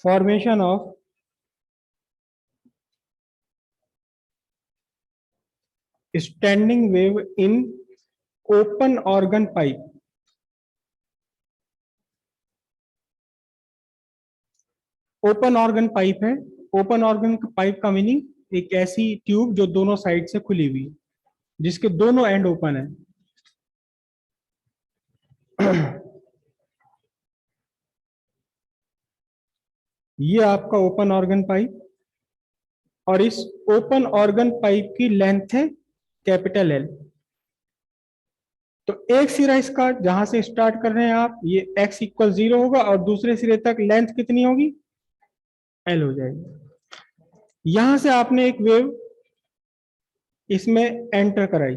Formation of standing wave in open organ pipe. Open organ pipe है। Open organ pipe का meaning एक ऐसी tube जो दोनों साइड से खुली हुई है, जिसके दोनों एंड ओपन है। ये आपका ओपन ऑर्गन पाइप, और इस ओपन ऑर्गन पाइप की लेंथ है कैपिटल एल। तो एक सिरा इसका जहां से स्टार्ट कर रहे हैं आप, ये x इक्वल 0 होगा, और दूसरे सिरे तक लेंथ कितनी होगी, l हो जाएगी। यहां से आपने एक वेव इसमें एंटर कराई,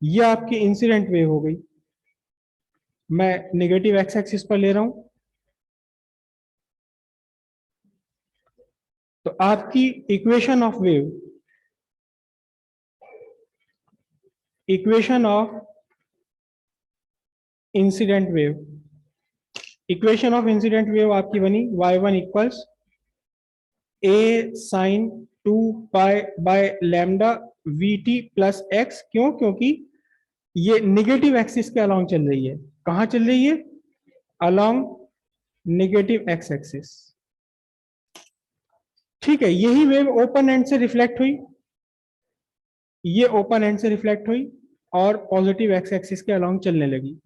ये आपकी इंसिडेंट वेव हो गई। मैं नेगेटिव एक्स एक्सिस पर ले रहा हूं। तो आपकी equation of wave, equation of incident wave, equation of incident wave आपकी बनी y1 equals a sine 2 pi by lambda vt plus x। क्यों? क्योंकि ये निगेटिव एक्सिस के अलोंग चल रही है। कहां चल रही है? Along negative x axis. ठीक है, यही वेव ओपन एंड से रिफ्लेक्ट हुई, ये ओपन एंड से रिफ्लेक्ट हुई और पॉजिटिव एक्स एक्सिस के अलोंग चलने लगी।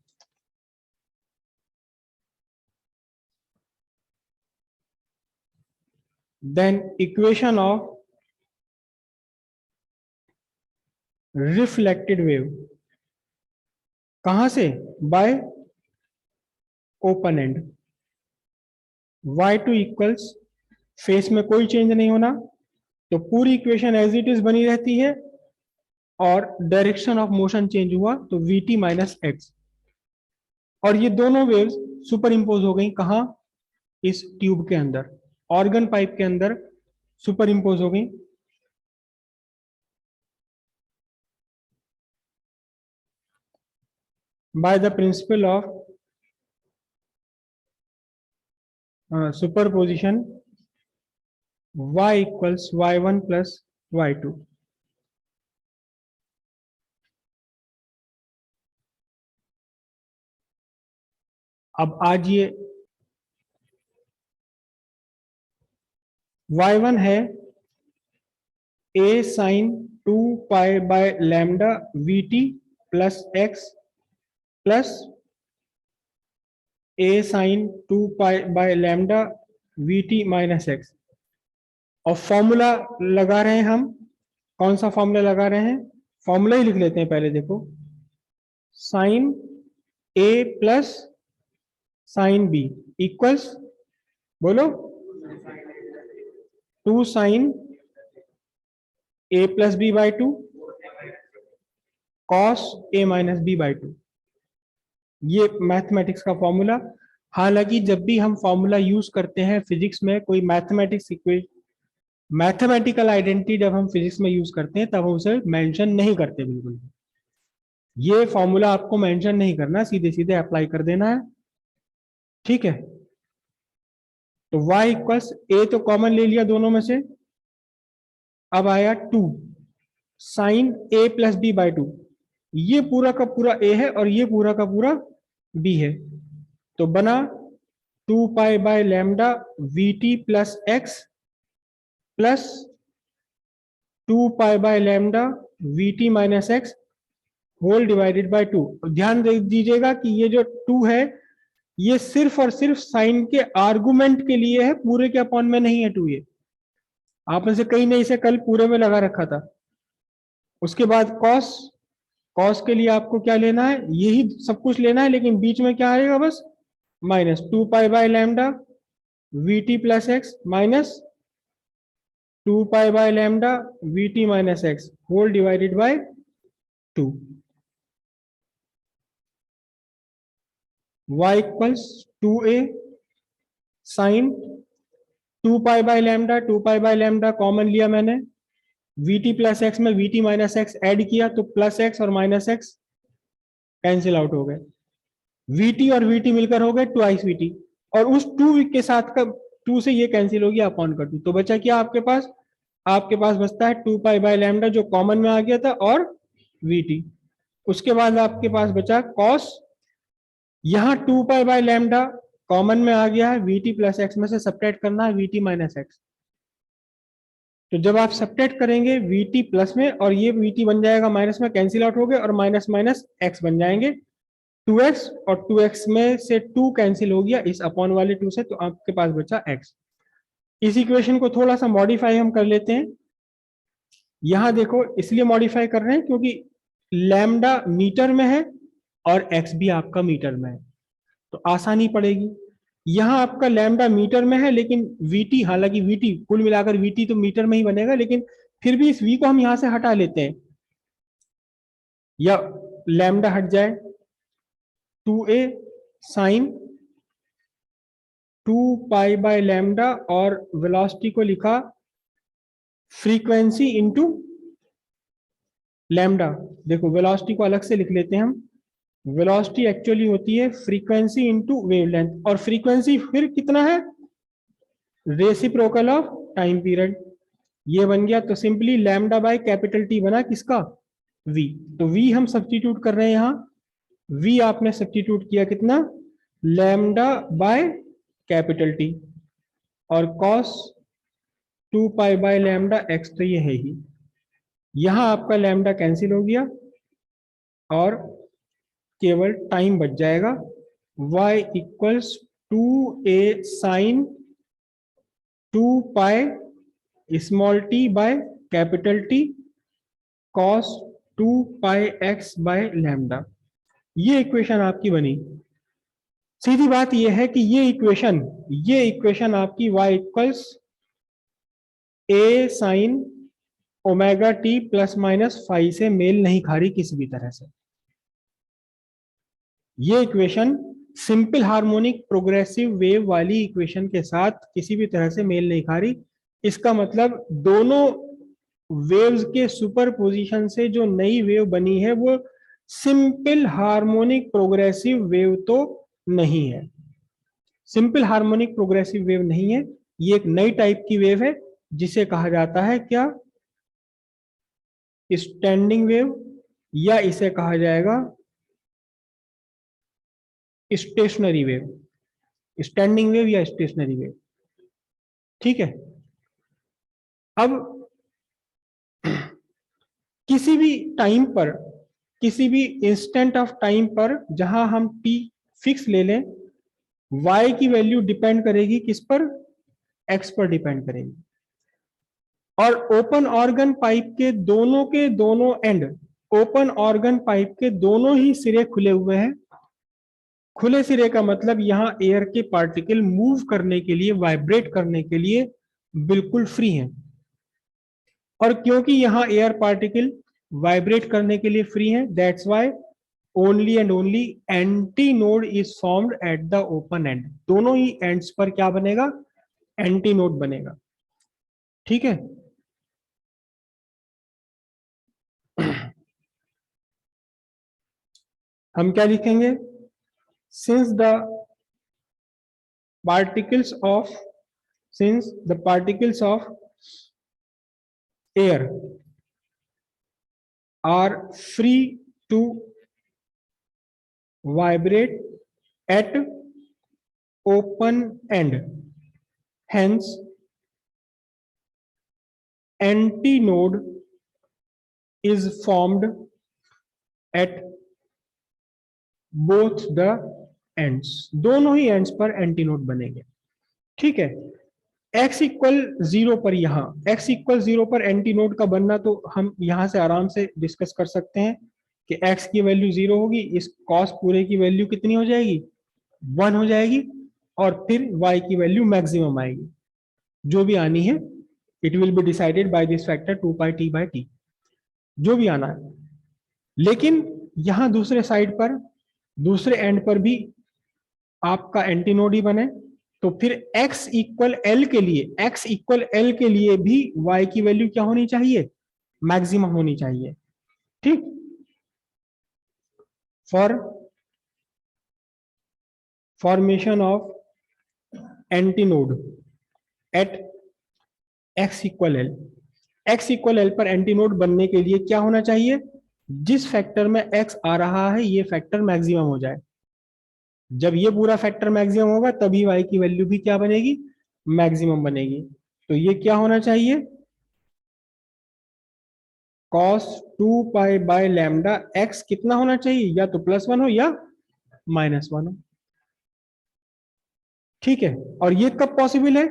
Then equation of reflected wave, कहां से? By open end. y2 equals, phase में कोई चेंज नहीं होना, तो पूरी इक्वेशन एज इट इज बनी रहती है, और डायरेक्शन ऑफ मोशन चेंज हुआ तो vt माइनस एक्स। और ये दोनों वेव्स सुपर इंपोज हो गई। कहां? इस ट्यूब के अंदर, ऑर्गन पाइप के अंदर सुपर इंपोज हो गई। By the principle of superposition, y equals y1 plus y2। अब आज ये y1 है a sine 2 pi by lambda vt plus x plus a sine 2 pi by lambda vt minus x. और formula लगा रहे हैं हम। कौन सा फॉर्मूला लगा रहे हैं? फॉर्मूला ही लिख लेते हैं पहले। देखो, sine a plus sine b equals, बोलो, 2 sine a plus b by 2 cos a minus b by 2। ये मैथमेटिक्स का फॉर्मूला। हालांकि जब भी हम फॉर्मूला यूज करते हैं फिजिक्स में, कोई मैथमेटिक्स इक्वेशन, मैथमेटिकल आइडेंटिटी जब हम फिजिक्स में यूज करते हैं तब हम उसे मेंशन नहीं करते बिल्कुल। ये फॉर्मूला आपको मेंशन नहीं करना, सीधे सीधे अप्लाई कर देना है। ठीक है, तो y इक्वल्स a तो कॉमन ले लिया दोनों में से, अब आया 2 sine a plus b by 2। ये पूरा का पूरा a है और ये पूरा का पूरा b है, तो बना 2 pi by lambda vt plus x plus 2 pi by lambda vt minus x whole divided by 2। ध्यान दीजिएगा कि ये जो 2 है ये सिर्फ और सिर्फ साइन के आर्गुमेंट के लिए है, पूरे के अपॉन में नहीं है 2। ये आप में से कई ने इसे कल पूरे में लगा रखा था। उसके बाद कॉस, कॉस के लिए आपको क्या लेना है? यही सब कुछ लेना है, लेकिन बीच में क्या आएगा? बस minus 2 pi by lambda vt plus x minus 2 pi by lambda vt minus x whole divided by 2। y equals 2a sine 2 pi by lambda, 2 pi by lambda common लिया मैंने, vt प्लस एक्स में vt minus x add किया तो plus x और minus x cancel out हो गए, VT और VT मिलकर हो गए ट्वाइस वीटी, और उस टू के साथ का टू से ये कैंसिल हो गया अपॉन कर टू, तो बचा क्या आपके पास बचता है 2 पाई बाय लैम्डा जो कॉमन में आ गया था और वीटी। उसके बाद आपके पास बचा कॉस, यहां 2 पाई बाय लैम्डा कॉमन में आ गया है, वीटी प्लस एक्स में से सब्ट्रैक्ट करना है वीटी माइनस एक्स, तो जब आप सब्ट्रैक्ट करेंगे वीटी प्लस में और ये वीटी बन जाएगा माइनस में, कैंसिल आउट हो गए और माइनस माइनस एक्स बन जाएंगे, 2x और 2x में से 2 कैंसिल हो गया इस अपॉन वाले 2 से, तो आपके पास बचा x। इस इक्वेशन को थोड़ा सा मॉडिफाई हम कर लेते हैं। यहां देखो इसलिए मॉडिफाई कर रहे हैं क्योंकि लैम्डा मीटर में है और x भी आपका मीटर में है, तो आसानी पड़ेगी। यहां आपका लैम्डा मीटर में है लेकिन vt, हालांकि vt कुल मिलाकर vt तो मीटर में ही बनेगा, लेकिन फिर भी इस v को हम यहां से हटा लेते हैं, या लैम्डा हट जाए, 2a sine 2 pi by lambda, और वेलोसिटी को लिखा फ्रीक्वेंसी इंटू लैम्डा। देखो वेलोसिटी को अलग से लिख लेते हैं हम, वेलोसिटी एक्चुअली होती है फ्रीक्वेंसी इंटू वेवलेंथ, और फ्रीक्वेंसी फिर कितना है, रेसिप्रोकल ऑफ टाइम पीरियड, ये बन गया। तो simply lambda by capital T बना किसका, v, तो v हम सब्स्टिट्यूट कर रहे हैं यहाँ, v आपने सब्स्टिट्यूट किया कितना, लैम्डा बाय कैपिटल टी, और cos 2 pi by lambda x तो ये है ही, यहां आपका लैम्डा कैंसिल हो गया और केवल टाइम बच जाएगा, y equals 2a sine 2 pi small t by capital t cos 2 pi x by lambda. ये इक्वेशन आपकी बनी। सीधी बात यह है कि ये इक्वेशन आपकी y equals a sine omega T plus minus five से मेल नहीं खा रही किसी भी तरह से। ये equation simple harmonic progressive wave वाली इक्वेशन के साथ किसी भी तरह से मेल नहीं खा रही। इसका मतलब दोनों वेव्स के सुपरपोजिशन से जो नई वेव बनी है वो सिंपल हार्मोनिक प्रोग्रेसिव वेव तो नहीं है, सिंपल हार्मोनिक प्रोग्रेसिव वेव नहीं है, ये एक नई टाइप की वेव है जिसे कहा जाता है क्या, स्टैंडिंग वेव, या इसे कहा जाएगा स्टेशनरी वेव, स्टैंडिंग वेव या स्टेशनरी वेव। ठीक है, अब किसी भी टाइम पर, किसी भी इंस्टेंट ऑफ टाइम पर जहां हम t फिक्स ले लें, y की वैल्यू डिपेंड करेगी किस पर, x पर डिपेंड करेगी। और ओपन ऑर्गन पाइप के दोनों एंड, ओपन ऑर्गन पाइप के दोनों ही सिरे खुले हुए हैं। खुले सिरे का मतलब यहां एयर के पार्टिकल मूव करने के लिए, वाइब्रेट करने के लिए बिल्कुल फ्री हैं। और क्योंकि यहां एयर पार्टिकल वाइब्रेट करने के लिए फ्री हैं, that's why only and only anti node is formed at the open and. दोनों ही एंड्स पर क्या बनेगा, एंटी नोड बनेगा। ठीक है, हम क्या लिखेंगे, since the particles of air are free to vibrate at open end, hence antinode is formed at both the ends। दोनों ही एंड्स पर एंटीनोड बनेंगे। ठीक है, x इक्वल 0 पर, यहां x इक्वल 0 पर एंटीनोड का बनना तो हम यहां से आराम से डिस्कस कर सकते हैं कि x की वैल्यू 0 होगी, इस cos पूरे की वैल्यू कितनी हो जाएगी, 1 हो जाएगी, और फिर y की वैल्यू मैक्सिमम आएगी जो भी आनी है, it will be decided by this factor 2 pi t/t, जो भी आना है। लेकिन यहां दूसरे साइड पर, दूसरे एंड पर भी आपका एंटीनोड ही बने, तो फिर x इक्वल एल के लिए, x इक्वल एल के लिए भी y की वैल्यू क्या होनी चाहिए, मैक्सिमम होनी चाहिए। ठीक, for formation of antinode at x equal l. X equal l पर एंटीनोड बनने के लिए क्या होना चाहिए? जिस फैक्टर में एक्स आ रहा है ये फैक्टर मैक्सिमम हो जाए। जब ये पूरा फैक्टर मैक्सिमम होगा तभी वाई की वैल्यू भी क्या बनेगी? मैक्सिमम बनेगी। तो ये क्या होना चाहिए? cos 2 pi by lambda x कितना होना चाहिए? या तो +1 हो या -1 हो। ठीक है, और ये कब पॉसिबल है?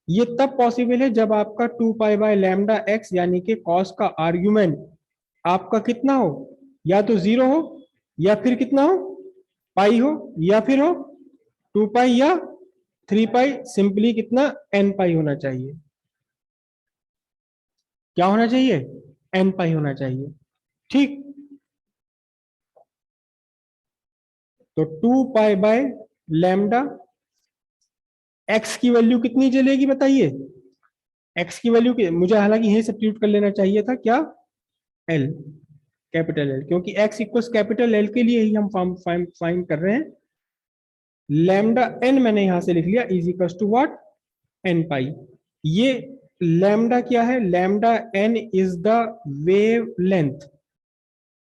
ये तब पॉसिबल है जब आपका 2 पाई बाय लैम्डा एक्स यानी कि cos का आर्ग्यूमेंट आपका कितना हो? या तो 0 हो या फिर कितना हो? पाई हो, या फिर हो 2 पाई या 3 पाई। सिंपली कितना? n पाई होना चाहिए। क्या होना चाहिए? n पाई होना चाहिए। ठीक, तो 2 पाई बाय लैम्डा एक्स की वैल्यू कितनी चलेगी बताइए? एक्स की वैल्यू मुझे हालांकि यही सब्स्टिट्यूट कर लेना चाहिए था, क्या? एल, कैपिटल एल, क्योंकि एक्स इक्वल्स कैपिटल एल के लिए ही हम फाइंड कर रहे हैं। लैम्डा एन मैंने यहां से लिख लिया is equals to what? N pi. ये लैम्डा क्या है? Lambda n is the wave length,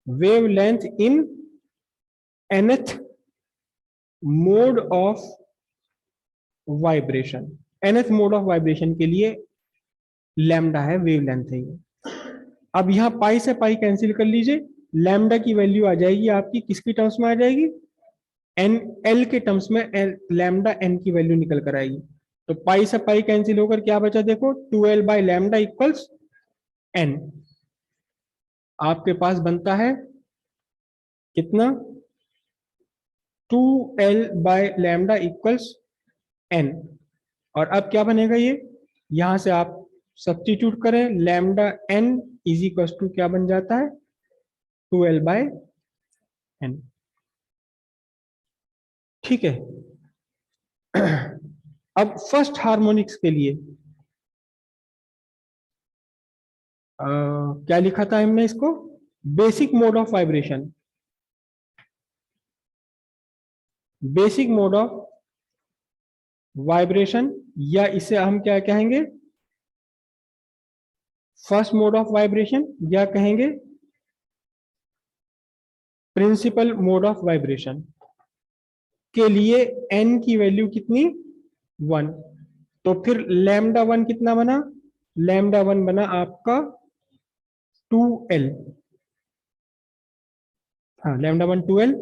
wave length in nth mode of vibration. nth mode of vibration के लिए लैम्डा है, वेव लेंथ है ये। अब यहां पाई से पाई कैंसिल कर लीजिए, लैम्डा की वैल्यू आ जाएगी आपकी किसकी टर्म्स में आ जाएगी? एन, एल के टर्म्स में लैम्डा एन की वैल्यू निकल कर आएगी। तो पाई से पाई कैंसिल होकर क्या बचा? देखो 2l by lambda equals N. आपके पास बनता है कितना? 2l by lambda equals N. और अब क्या बनेगा ये? यहां से आप सब्स्टिट्यूट करें, lambda n is equal to क्या बन जाता है? 2l bye N. ठीक है। अब फर्स्ट हार्मोनिक्स के लिए क्या लिखा था हमने इसको? Basic mode of vibration. Basic mode of vibration, या इसे हम क्या कहेंगे? फर्स्ट मोड ऑफ वाइब्रेशन, या कहेंगे प्रिंसिपल मोड ऑफ वाइब्रेशन। के लिए n की वैल्यू कितनी? 1। तो फिर लैम्डा 1 कितना बना? लैम्डा 1 बना आपका 2l। हाँ, लैम्डा 1 2l।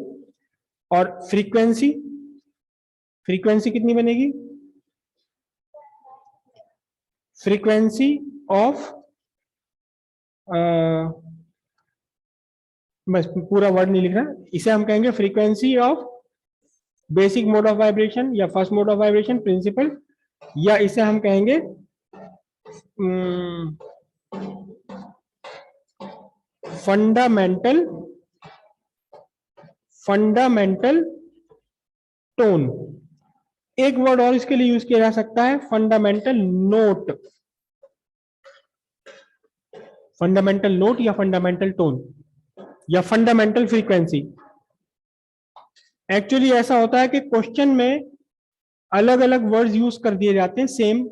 और फ्रीक्वेंसी, फ्रीक्वेंसी कितनी बनेगी? फ्रीक्वेंसी ऑफ, बस पूरा वर्ड नहीं लिख रहा, इसे हम कहेंगे frequency of basic mode of vibration, या first mode of vibration, principal, या इसे हम कहेंगे फंडामेंटल, फंडामेंटल टोन। एक वर्ड और इसके लिए यूज किया जा सकता है, फंडामेंटल नोट। फंडामेंटल नोट या फंडामेंटल टोन या फंडामेंटल फ्रीक्वेंसी। एक्चुअली ऐसा होता है कि क्वेश्चन में अलग अलग वर्ड्स यूज कर दिए जाते हैं सेम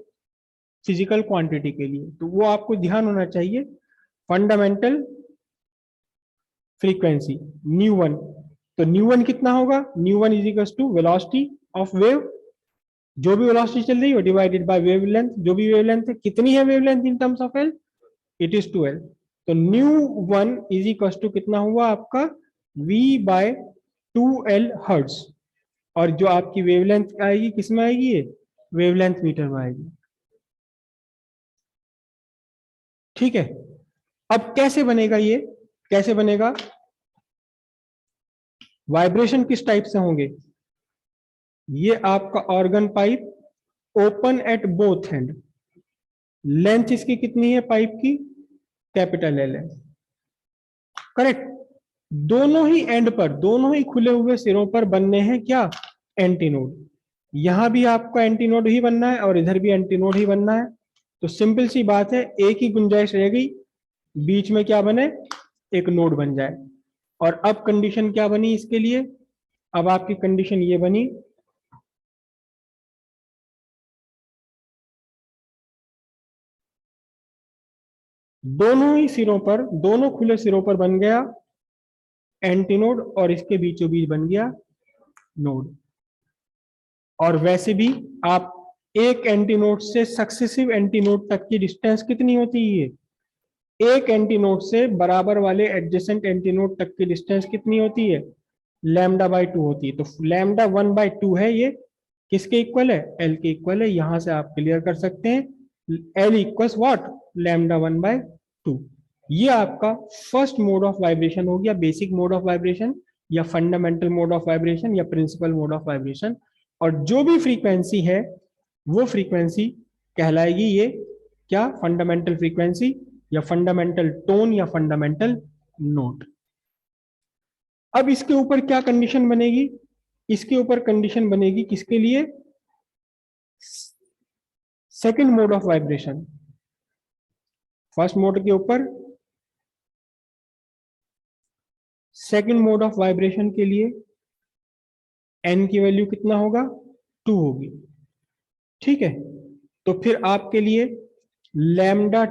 फिजिकल क्वांटिटी के लिए, तो वो आपको ध्यान होना चाहिए। फंडामेंटल फ्रीक्वेंसी न्यू वन, तो न्यू वन कितना होगा? Nu one is equal to velocity of wave, जो भी वेलोसिटी चल रही है डिवाइडेड बाय वेवलेंथ, जो भी वेवलेंथ है। कितनी है wavelength in terms of l? It is 2l। तो nu one is equal to कितना हुआ आपका? v by 2l hertz. और जो आपकी वेवलेंथ आएगी किस में आएगी? ये वेवलेंथ मीटर में आएगी। ठीक है, अब कैसे बनेगा ये? कैसे बनेगा? वाइब्रेशन किस टाइप से होंगे? ये आपका organ pipe open at both and. Length इसकी कितनी है पाइप की? कैपिटल एल है, करेक्ट। दोनों ही एंड पर, दोनों ही खुले हुए सिरों पर बनने हैं क्या? एंटीनोड। यहां भी आपका एंटीनोड ही बनना है और इधर भी एंटीनोड ही बनना है। तो सिंपल सी बात है, एक ही गुंजाइश रह गई, बीच में क्या बने? एक नोड बन जाए। और अब कंडीशन क्या बनी इसके लिए? अब आपकी कंडीशन ये बनी, दोनों ही सिरों पर, दोनों खुले सिरों पर बन गया एंटीनोड और इसके बीचों बीच बन गया नोड। और वैसे भी आप एक एंटीनोड से सक्सेसिव एंटीनोड तक की डिस्टेंस कितनी होती है? एक एंटीनोड से बराबर वाले एडजेसेंट एंटीनोड तक की डिस्टेंस कितनी होती है? लैम्डा बाय 2 होती है। तो लैम्डा 1/2 है, ये किसके इक्वल है? एल के इक्वल है। यहां से आप क्लियर कर सकते हैं एल इक्वल्स व्हाट? लैम्डा 1/2। ये आपका फर्स्ट मोड ऑफ वाइब्रेशन हो गया, बेसिक मोड ऑफ वाइब्रेशन या फंडामेंटल मोड ऑफ वाइब्रेशन या प्रिंसिपल मोड ऑफ वाइब्रेशन। और जो भी फ्रीक्वेंसी है वो फ्रीक्वेंसी कहलाएगी ये क्या? फंडामेंटल फ्रीक्वेंसी या फंडामेंटल टोन या फंडामेंटल नोट। अब इसके ऊपर क्या कंडीशन बनेगी? इसके ऊपर कंडीशन बनेगी किसके लिए? Second mode of vibration. First mode के ऊपर सेकंड मोड ऑफ वाइब्रेशन के लिए एन की वैल्यू कितना होगा? 2 होगी। ठीक है, तो फिर आपके लिए लैम्डा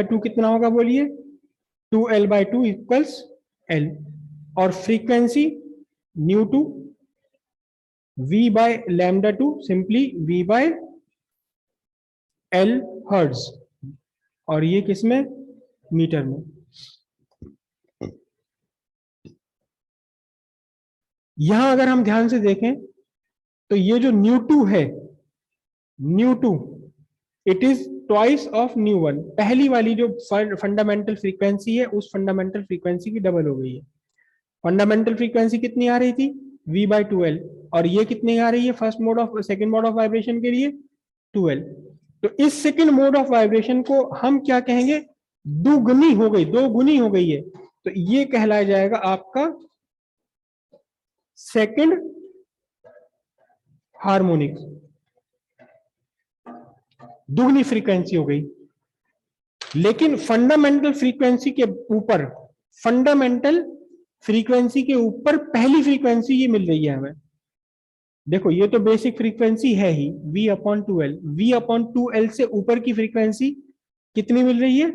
2 कितना होगा बोलिए? 2L/2 equals L। और frequency ν2 V by λ2 simply V by L hertz. और ये किसमें? मीटर में। यहां अगर हम ध्यान से देखें तो ये जो ν2 है, ν2 इट इज ट्वाइस ऑफ ν1। पहली वाली जो फंडामेंटल फ्रीक्वेंसी है उस फंडामेंटल फ्रीक्वेंसी की डबल हो गई है। फंडामेंटल फ्रीक्वेंसी कितनी आ रही थी? V/2L। और ये कितनी आ रही है first mode of second mode of vibration के लिए? 2L। तो इस सेकंड मोड ऑफ वाइब्रेशन को हम क्या कहेंगे? दुगुनी हो गई, 2 गुनी हो गई है। तो ये कहलाया जाएगा आपका सेकंड हार्मोनिक, दुगनी फ्रीक्वेंसी हो गई। लेकिन फंडामेंटल फ्रीक्वेंसी के ऊपर, फंडामेंटल फ्रीक्वेंसी के ऊपर पहली फ्रीक्वेंसी ये मिल रही है हमें। देखो ये तो बेसिक फ्रीक्वेंसी है ही V/2L। V/2L से ऊपर की फ्रीक्वेंसी कितनी मिल रही है?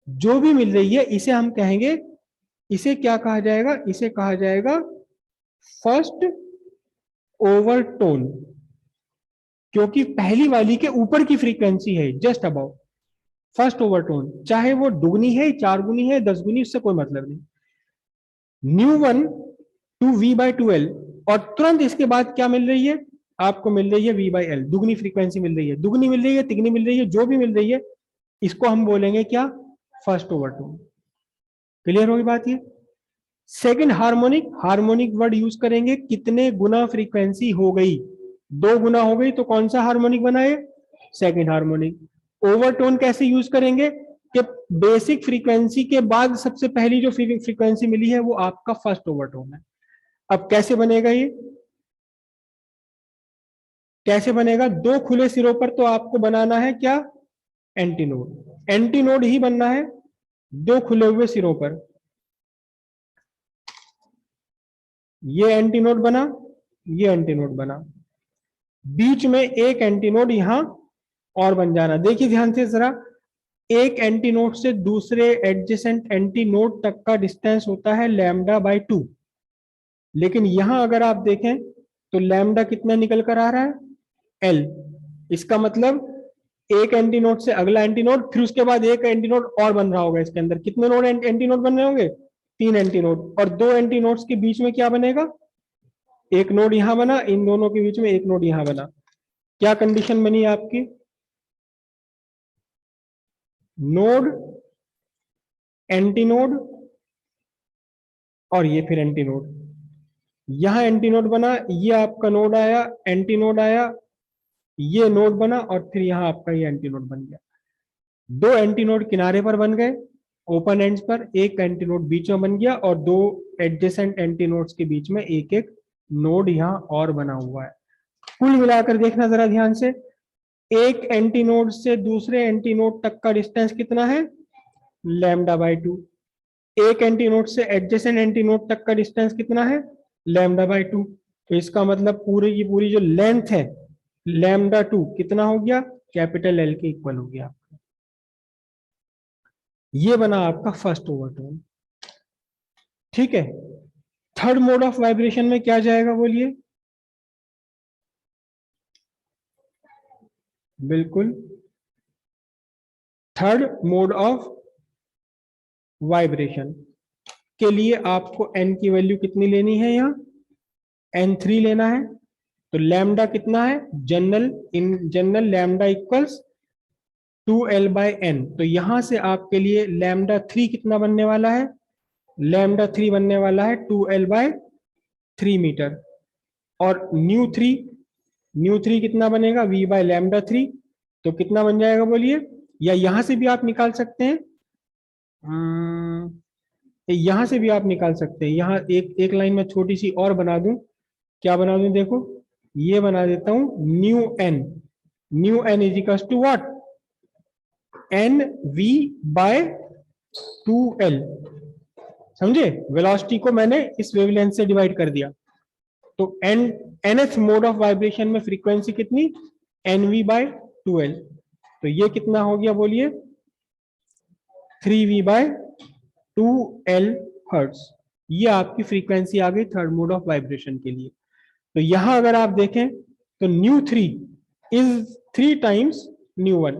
जो भी मिल रही है इसे हम कहेंगे, इसे क्या कहा जाएगा? इसे कहा जाएगा फर्स्ट ओवरटोन, क्योंकि पहली वाली के ऊपर की फ्रीक्वेंसी है जस्ट अबाउ फर्स्ट ओवरटोन। चाहे वो दुगनी है, 4 गुनी है, 10 गुनी, उससे कोई मतलब नहीं। ν1 टू V/2L। और तुरंत इसके बाद क्या मिल रही है आपको? मिल रही है V/L, दुगनी फ्रीक्वेंसी मिल रही है। दुगनी मिल रही है, तिगनी मिल रही है, जो भी मिल रही है इसको हम बोलेंगे क्या? First overtone. क्लियर होगी बात? ये second harmonic, harmonic word use करेंगे कितने गुना फ्रीक्वेंसी हो गई? 2 गुना हो गई तो कौन सा हार्मोनिक बना है? Second harmonic. ओवरटोन कैसे यूज करेंगे कि बेसिक फ्रीक्वेंसी के बाद सबसे पहली जो फ्रीक्वेंसी मिली है वो आपका फर्स्ट ओवरटोन है। अब कैसे बनेगा ये? कैसे बनेगा? 2 खुले सिरों पर तो आपको बनाना है क्या? एंटीनोड। एंटीनोड ही बनना है 2 खुले हुए सिरों पर। ये एंटीनोड बना, ये एंटीनोड बना, बीच में एक एंटीनोड यहां और बन जाना। देखिए ध्यान से जरा, एक एंटीनोड से दूसरे एडजेसेंट एंटीनोड तक का डिस्टेंस होता है λ/2। लेकिन यहां अगर आप देखें तो लैम्डा कितना निकल कर आ रहा है? L। इसका मतलब एक एंटीनोड से अगला एंटीनोड, फिर उसके बाद एक एंटीनोड और बन रहा होगा। इसके अंदर कितने नोड एंटीनोड बन रहे होंगे? 3 एंटीनोड। और 2 एंटीनोड्स के बीच में क्या बनेगा? एक नोड यहां बना, इन दोनों के बीच में एक नोड यहां बना। क्या कंडीशन बनी आपकी? नोड, एंटीनोड और ये फिर एंटीनोड। यहां एंटीनोड बना, ये आपका नोड आया, एंटीनोड आया, ये नोड बना और फिर यहां आपका ये एंटीनोड बन गया। 2 एंटीनोड किनारे पर बन गए ओपन एंड्स पर, एक एंटीनोड बीच में बन गया और 2 एडजेसेंट एंटीनोड्स के बीच में एक एक नोड यहां और बना हुआ है। कुल मिलाकर देखना जरा ध्यान से, एक एंटीनोड से दूसरे एंटीनोड तक का डिस्टेंस कितना है? λ/2। एक एंटी नोड से एडजेसेंट एंटी नोड तक का डिस्टेंस कितना है, λ/2। तो इसका मतलब पूरी की पूरी जो लेंथ है λ2 कितना हो गया, कैपिटल L के इक्वल हो गया। ये बना आपका फर्स्ट ओवरटोन। ठीक है, थर्ड मोड ऑफ वाइब्रेशन में क्या जाएगा बोलिए। बिल्कुल, थर्ड मोड ऑफ वाइब्रेशन के लिए आपको n की वैल्यू कितनी लेनी है, यहाँ n3 लेना है। तो लैम्डा कितना है, general, in general lambda equals 2l/n। तो यहां से आपके लिए λ3 कितना बनने वाला है, λ3 बनने वाला है 2l/3 मीटर। और न्यू थ्री कितना बनेगा, v/λ3। तो कितना बन जाएगा बोलिए, या यहां से भी आप निकाल सकते हैं, यहां से भी आप निकाल सकते हैं। यहां एक एक लाइन में छोटी सी और बना दूं, क्या बना दूं, देखो ये बना देता हूं, nu n is equal to what, NV/2l। समझे, वेलोसिटी को मैंने इस वेवलेंथ से डिवाइड कर दिया। तो nth मोड ऑफ वाइब्रेशन में फ्रीक्वेंसी कितनी, NV/2l। तो ये कितना हो गया बोलिए, 3V/2l हर्ट्ज। ये आपकी फ्रीक्वेंसी आ गई थर्ड मोड ऑफ वाइब्रेशन के लिए। तो यहां अगर आप देखें तो न्यू3 इज 3 टाइम्स न्यू1,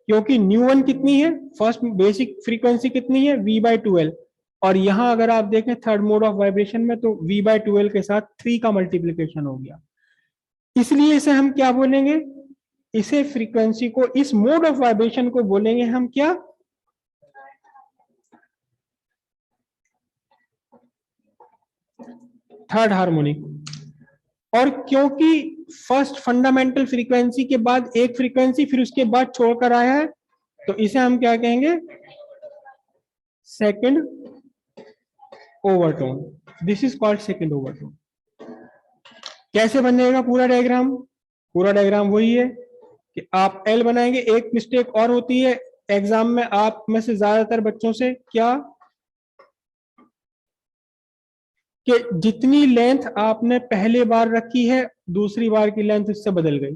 क्योंकि न्यू1 कितनी है, फर्स्ट बेसिक फ्रीक्वेंसी कितनी है, V/2l। और यहां अगर आप देखें थर्ड मोड ऑफ वाइब्रेशन में, तो V/2l के साथ 3 का मल्टीप्लीकेशन हो गया। इसलिए इसे हम क्या बोलेंगे, इसे फ्रीक्वेंसी को, इस मोड ऑफ वाइब्रेशन को बोलेंगे हम क्या, थर्ड हार्मोनिक। और क्योंकि फर्स्ट फंडामेंटल फ्रीक्वेंसी के बाद एक फ्रीक्वेंसी फिर उसके बाद छोड़कर आया है, तो इसे हम क्या कहेंगे, second overtone. This is called second overtone. कैसे बनेगा पूरा डायग्राम, पूरा डायग्राम वही है कि आप एल बनाएंगे। एक मिस्टेक और होती है एग्जाम में, आप में से ज्यादातर बच्चों से, क्या कि जितनी लेंथ आपने पहले बार रखी है, दूसरी बार की लेंथ उससे बदल गई,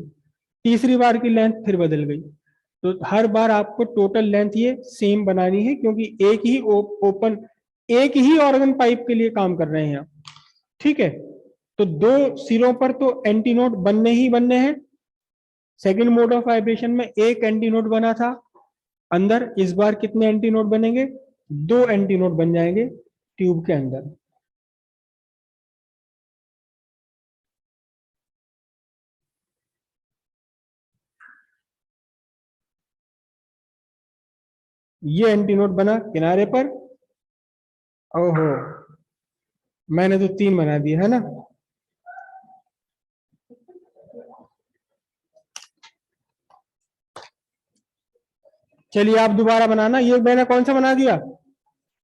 तीसरी बार की लेंथ फिर बदल गई। तो हर बार आपको टोटल लेंथ ये सेम बनानी है, क्योंकि एक ही ओपन, एक ही ऑर्गन पाइप के लिए काम कर रहे हैं आप। ठीक है, तो दो सिरों पर तो एंटी नोड बनने ही बनने हैं। सेकंड मोड ऑफ वाइब्रेशन में एक एंटी नोड बना था अंदर, इस बार कितने एंटी नोड बनेंगे, 2 एंटी नोड बन जाएंगे ट्यूब के अंदर। ये एंटी नोड बना किनारे पर, ओहो मैंने तो 3 बना दिया है ना। चलिए आप दोबारा बनाना, ये मैंने कौन सा बना दिया,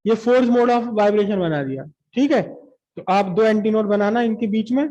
ये फोर्थ मोड ऑफ वाइब्रेशन बना दिया। ठीक है, तो आप 2 एंटी नोड बनाना इनके बीच में।